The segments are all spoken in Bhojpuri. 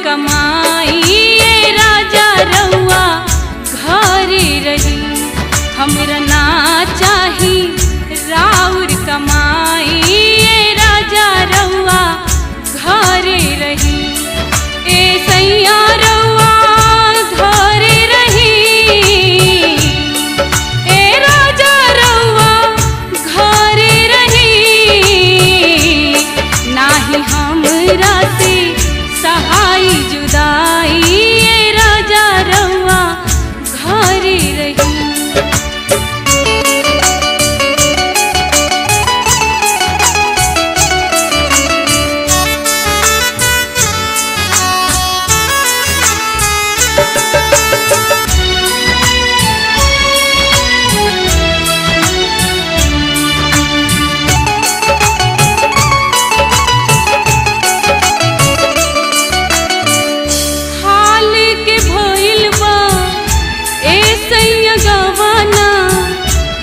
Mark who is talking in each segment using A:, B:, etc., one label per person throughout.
A: कमाई ये राजा रउआ घरे रही। हमरा ना चाही राउर कमाई ये राजा रउआ घरे रही। ए सैया रउआ घरे रही, ए राजा रउआ घरे रही। नाही हमरा से सहाय जुदाई ये राजा रउआ घरे रही।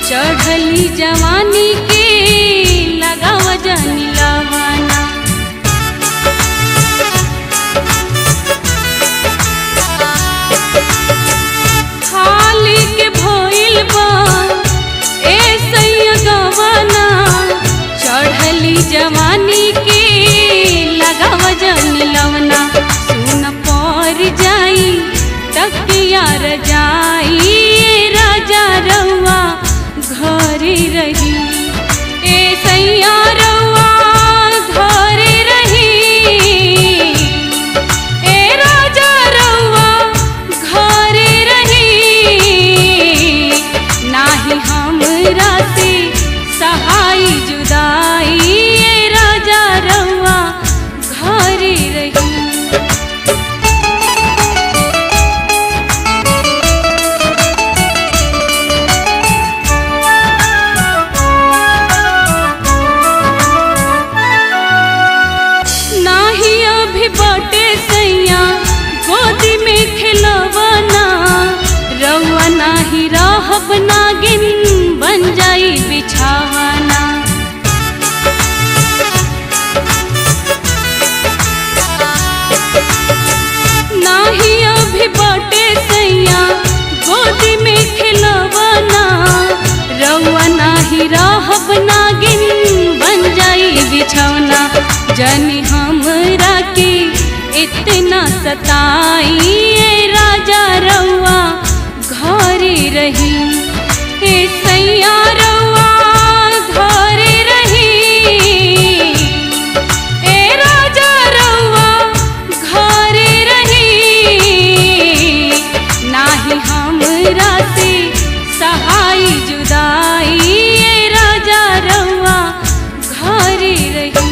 A: चढ़ली जवानी के लगाव जनी लवाना। खाली के भइल बा ए सैया गवाना। चढ़ली जवानी के लगाव जनी लवना। सुन पर जाई तकिया रजाई राजा रउआ घरे रही। ए सैया रउआ घरे रही, ए राजा रउआ घरे रही। नाही हमरा से सहाय जुदाई ये राजा रउआ घरे रही। बटे सैया गोदी में खिलवना। रउआ नाही रहब नागिन बन जाई बिछावना। नाही अभी बटे सैया गोदी में खिलवना। रउआ नाही रहब नागिन बन जाई बिछौना। जनी हमरा के इतना सताई ये राजा रउआ घरे रही। ए सैया रउआ घरे रही, ए राजा रउआ घरे रही। नाही हमरा से सहाय जुदाई ये राजा रउआ घरे रही।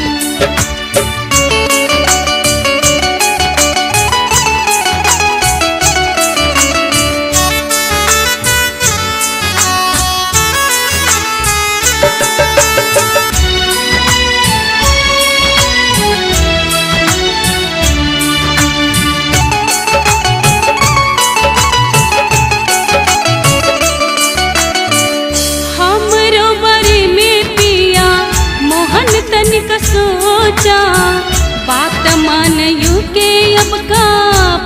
A: तनिक सोचा बात मान यू के अब का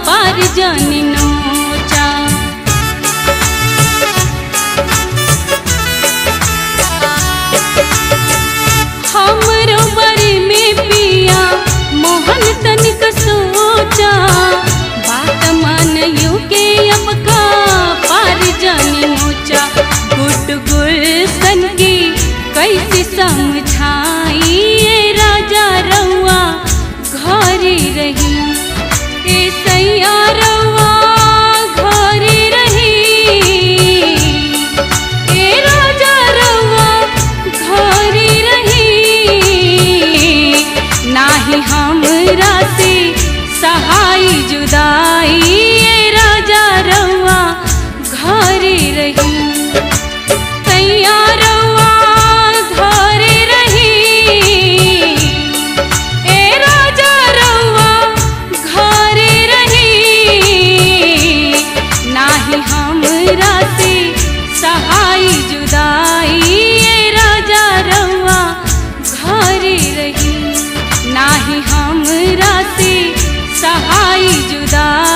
A: पार जानी नोचा। हमरो बरी में पिया मोहन तनिक सोचा बात मान यू के अब का पार जानी नोचा। गुड गुलशन की कैसे समझाई ये राजा रउआ घरे रही। ए सैया रउआ घरे रही, ए राजा रउआ घरे रही। नाही हमरा से सहाय जुदाई ये राजा रउआ घरे रही। सैया रउआ घरे रही, ए राजा रउआ घरे रही। नाही हमरा से सहाय जुदाई ये राजा रउआ घरे रही। नाही हमरा से सहाय जुदाई